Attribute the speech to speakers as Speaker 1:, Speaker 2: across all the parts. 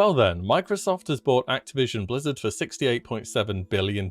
Speaker 1: Well then, Microsoft has bought Activision Blizzard for $68.7 billion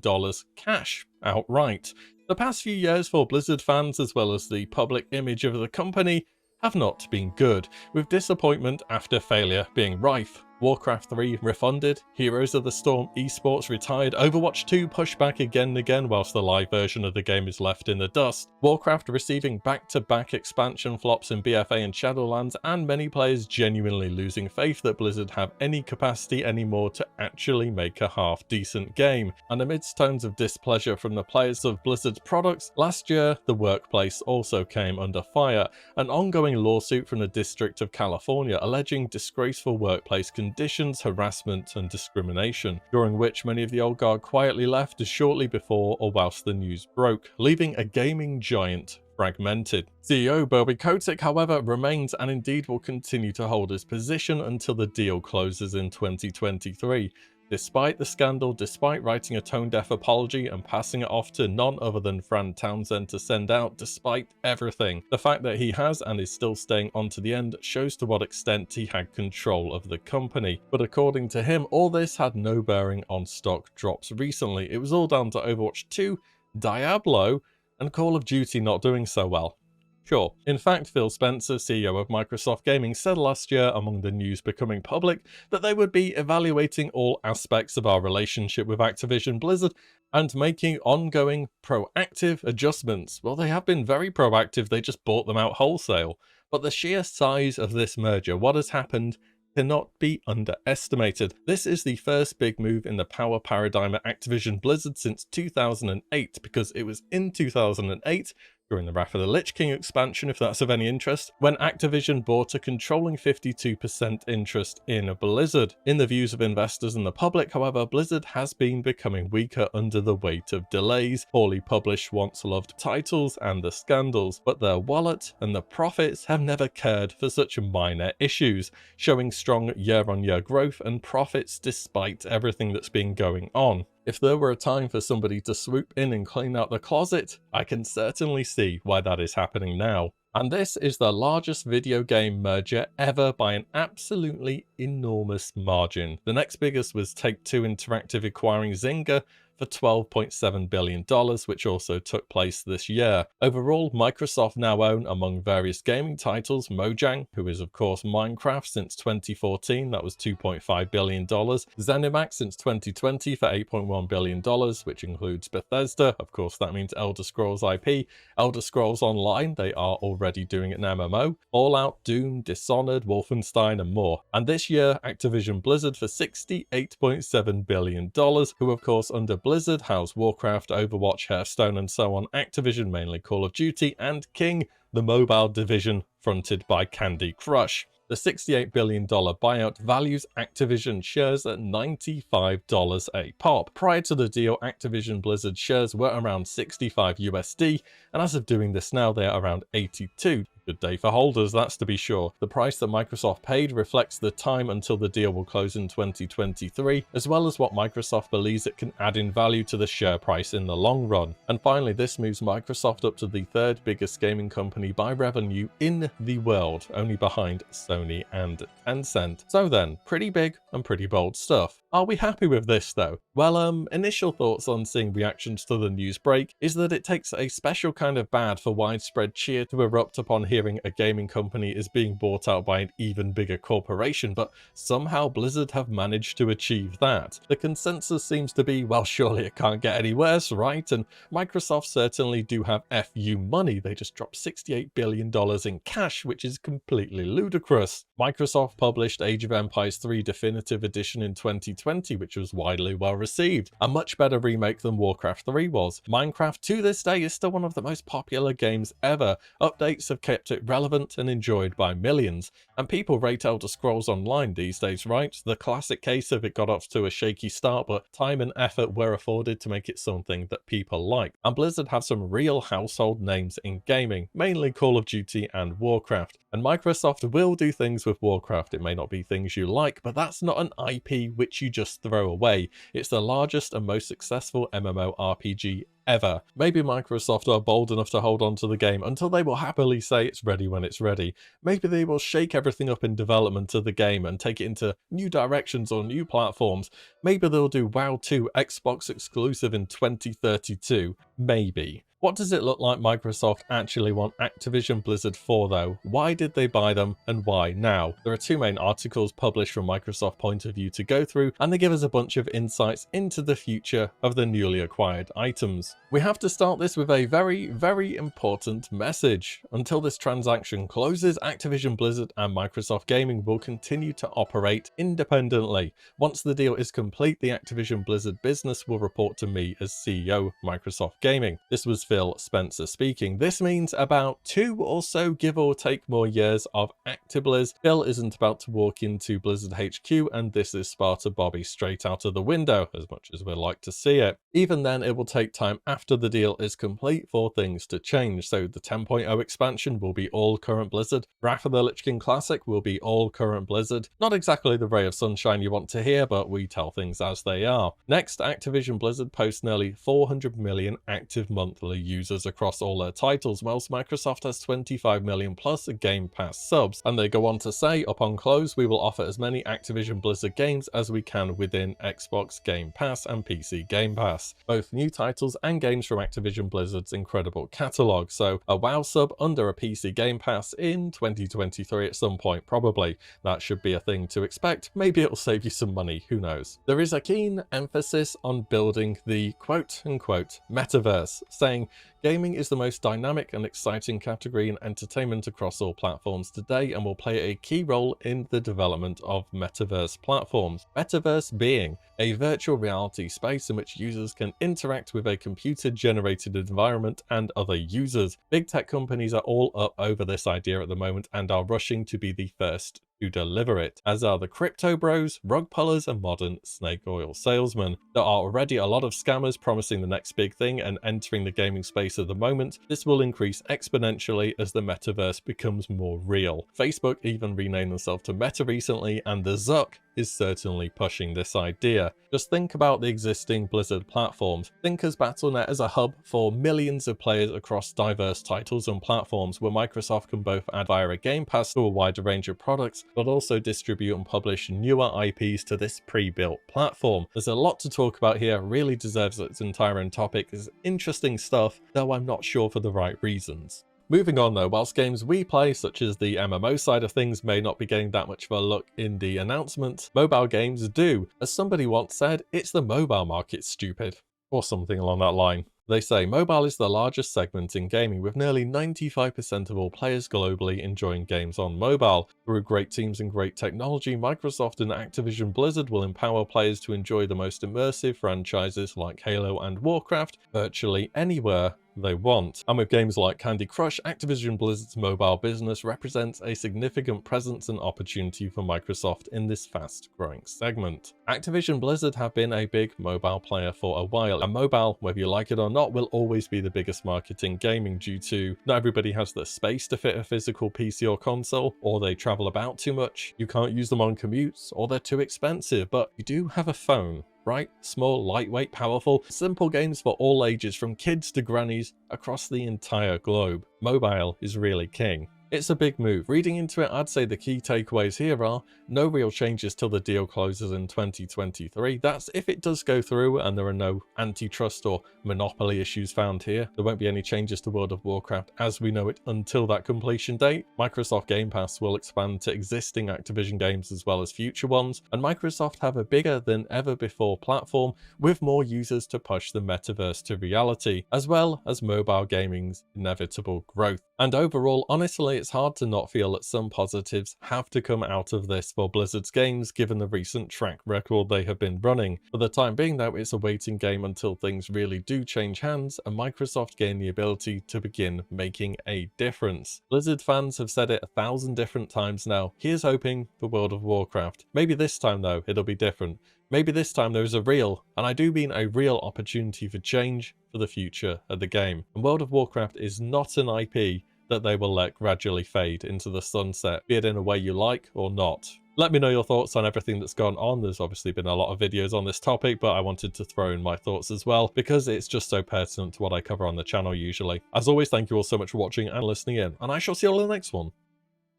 Speaker 1: cash outright. The past few years for Blizzard fans, as well as the public image of the company, have not been good, with disappointment after failure being rife. Warcraft 3 refunded, Heroes of the Storm esports retired, Overwatch 2 pushed back again and again whilst the live version of the game is left in the dust, Warcraft receiving back-to-back expansion flops in BFA and Shadowlands, and many players genuinely losing faith that Blizzard have any capacity anymore to actually make a half-decent game. And amidst tones of displeasure from the players of Blizzard's products, last year the workplace also came under fire. An ongoing lawsuit from the District of California alleging disgraceful workplace conditions, harassment and discrimination, during which many of the old guard quietly left as shortly before or whilst the news broke, leaving a gaming giant fragmented. CEO Bobby Kotick, however, remains and indeed will continue to hold his position until the deal closes in 2023. Despite the scandal, despite writing a tone-deaf apology and passing it off to none other than Fran Townsend to send out, despite everything, the fact that he has and is still staying on to the end shows to what extent he had control of the company. But according to him, all this had no bearing on stock drops recently. It was all down to Overwatch 2, Diablo, and Call of Duty not doing so well. Sure. In fact, Phil Spencer, CEO of Microsoft Gaming, said last year, among the news becoming public, that they would be evaluating all aspects of our relationship with Activision Blizzard and making ongoing proactive adjustments. Well, they have been very proactive, they just bought them out wholesale. But the sheer size of this merger, what has happened, cannot be underestimated. This is the first big move in the power paradigm at Activision Blizzard since 2008, because it was in 2008, during the Wrath of the Lich King expansion, if that's of any interest, when Activision bought a controlling 52% interest in Blizzard. In the views of investors and the public, however, Blizzard has been becoming weaker under the weight of delays, poorly published once-loved titles, and the scandals, but their wallet and the profits have never cared for such minor issues, showing strong year-on-year growth and profits despite everything that's been going on. If there were a time for somebody to swoop in and clean out the closet, I can certainly see why that is happening now. And this is the largest video game merger ever by an absolutely enormous margin. The next biggest was Take-Two Interactive acquiring Zynga for $12.7 billion, which also took place this year. Overall, Microsoft now own, among various gaming titles, Mojang, who is of course Minecraft since 2014, that was $2.5 billion, ZeniMax since 2020 for $8.1 billion, which includes Bethesda, of course that means Elder Scrolls IP, Elder Scrolls Online, they are already doing an MMO, Fallout, Doom, Dishonored, Wolfenstein and more. And this year, Activision Blizzard for $68.7 billion, who of course under Blizzard house Warcraft, Overwatch, Hearthstone and so on, Activision mainly Call of Duty, and King, the mobile division fronted by Candy Crush. The $68 billion buyout values Activision shares at $95 a pop. Prior to the deal, Activision Blizzard shares were around 65 USD, and as of doing this now, they are around 82. Good day for holders, that's to be sure. The price that Microsoft paid reflects the time until the deal will close in 2023, as well as what Microsoft believes it can add in value to the share price in the long run. And finally, this moves Microsoft up to the third biggest gaming company by revenue in the world, only behind Sony and Tencent. So then, pretty big and pretty bold stuff. Are we happy with this though? Well, initial thoughts on seeing reactions to the news break is that it takes a special kind of bad for widespread cheer to erupt upon hearing a gaming company is being bought out by an even bigger corporation, but somehow Blizzard have managed to achieve that. The consensus seems to be, well, surely it can't get any worse, right? And Microsoft certainly do have FU money. They just dropped $68 billion in cash, which is completely ludicrous. Microsoft published Age of Empires 3 Definitive Edition in 2020, which was widely well received. A much better remake than Warcraft 3 was. Minecraft to this day is still one of the most popular games ever. Updates have kept it relevant and enjoyed by millions. And people rate Elder Scrolls Online these days, right? The classic case of it got off to a shaky start, but time and effort were afforded to make it something that people like. And Blizzard have some real household names in gaming, mainly Call of Duty and Warcraft. And Microsoft will do things with Warcraft. It may not be things you like, but that's not an IP which you just throw away. It's the largest and most successful MMORPG ever. Maybe Microsoft are bold enough to hold on to the game until they will happily say it's ready when it's ready. Maybe they will shake everything up in development of the game and take it into new directions or new platforms. Maybe they'll do WoW 2 Xbox exclusive in 2032. Maybe. What does it look like Microsoft actually want Activision Blizzard for though? Why did they buy them and why now? There are two main articles published from Microsoft's point of view to go through, and they give us a bunch of insights into the future of the newly acquired items. We have to start this with a very important message. Until this transaction closes, Activision Blizzard and Microsoft Gaming will continue to operate independently. Once the deal is complete, the Activision Blizzard business will report to me as CEO Microsoft Gaming. This was Phil Spencer speaking. This means about 2 or so, give or take, more years of ActiBliz. Phil isn't about to walk into Blizzard HQ and this is Sparta Bobby straight out of the window, as much as we'd like to see it. Even then, it will take time after the deal is complete for things to change. So the 10.0 expansion will be all current Blizzard. Wrath of the Lich King Classic will be all current Blizzard. Not exactly the ray of sunshine you want to hear, but we tell things as they are. Next, Activision Blizzard posts nearly 400 million active monthly users across all their titles, whilst Microsoft has 25 million plus Game Pass subs. And they go on to say, upon close, we will offer as many Activision Blizzard games as we can within Xbox Game Pass and PC Game Pass. Both new titles and games from Activision Blizzard's incredible catalogue. So a WoW sub under a PC Game Pass in 2023 at some point, probably. That should be a thing to expect. Maybe it'll save you some money, who knows. There is a keen emphasis on building the quote-unquote metaverse, saying gaming is the most dynamic and exciting category in entertainment across all platforms today and will play a key role in the development of metaverse platforms. Metaverse being a virtual reality space in which users can interact with a computer-generated environment and other users. Big tech companies are all up over this idea at the moment and are rushing to be the first to deliver it, as are the crypto bros, rug pullers, and modern snake oil salesmen. There are already a lot of scammers promising the next big thing and entering the gaming space at the moment. This will increase exponentially as the metaverse becomes more real. Facebook even renamed themselves to Meta recently, and the Zuck is certainly pushing this idea. Just think about the existing Blizzard platforms. Think as Battle.net as a hub for millions of players across diverse titles and platforms, where Microsoft can both add via a Game Pass to a wider range of products, but also distribute and publish newer IPs to this pre-built platform. There's a lot to talk about here, really deserves its entire own topic. It's interesting stuff, though I'm not sure for the right reasons. Moving on though, whilst games we play, such as the MMO side of things, may not be getting that much of a look in the announcement, mobile games do. As somebody once said, it's the mobile market, stupid. Or something along that line. They say mobile is the largest segment in gaming, with nearly 95% of all players globally enjoying games on mobile. Through great teams and great technology, Microsoft and Activision Blizzard will empower players to enjoy the most immersive franchises like Halo and Warcraft virtually anywhere they want. And with games like Candy Crush, Activision Blizzard's mobile business represents a significant presence and opportunity for Microsoft in this fast-growing segment. Activision Blizzard have been a big mobile player for a while, and mobile, whether you like it or not, will always be the biggest market in gaming due to not everybody has the space to fit a physical PC or console, or they travel about too much, you can't use them on commutes, or they're too expensive, but you do have a phone. Right? Small, lightweight, powerful, simple games for all ages, from kids to grannies, across the entire globe. Mobile is really king. It's a big move. Reading into it, I'd say the key takeaways here are no real changes till the deal closes in 2023. That's if it does go through and there are no antitrust or monopoly issues found here. There won't be any changes to World of Warcraft as we know it until that completion date. Microsoft Game Pass will expand to existing Activision games as well as future ones, and Microsoft have a bigger than ever before platform with more users to push the metaverse to reality, as well as mobile gaming's inevitable growth. And overall, honestly, it's hard to not feel that some positives have to come out of this for Blizzard's games, given the recent track record they have been running. For the time being though, it's a waiting game until things really do change hands and Microsoft gain the ability to begin making a difference. Blizzard fans have said it 1,000 different times now. Here's hoping for World of Warcraft. Maybe this time though, it'll be different. Maybe this time there is a real, and I do mean a real, opportunity for change for the future of the game. And World of Warcraft is not an IP that they will let gradually fade into the sunset, be it in a way you like or not. Let me know your thoughts on everything that's gone on. There's obviously been a lot of videos on this topic, but I wanted to throw in my thoughts as well, because it's just so pertinent to what I cover on the channel usually. As always, thank you all so much for watching and listening in, and I shall see you all in the next one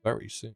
Speaker 1: very soon.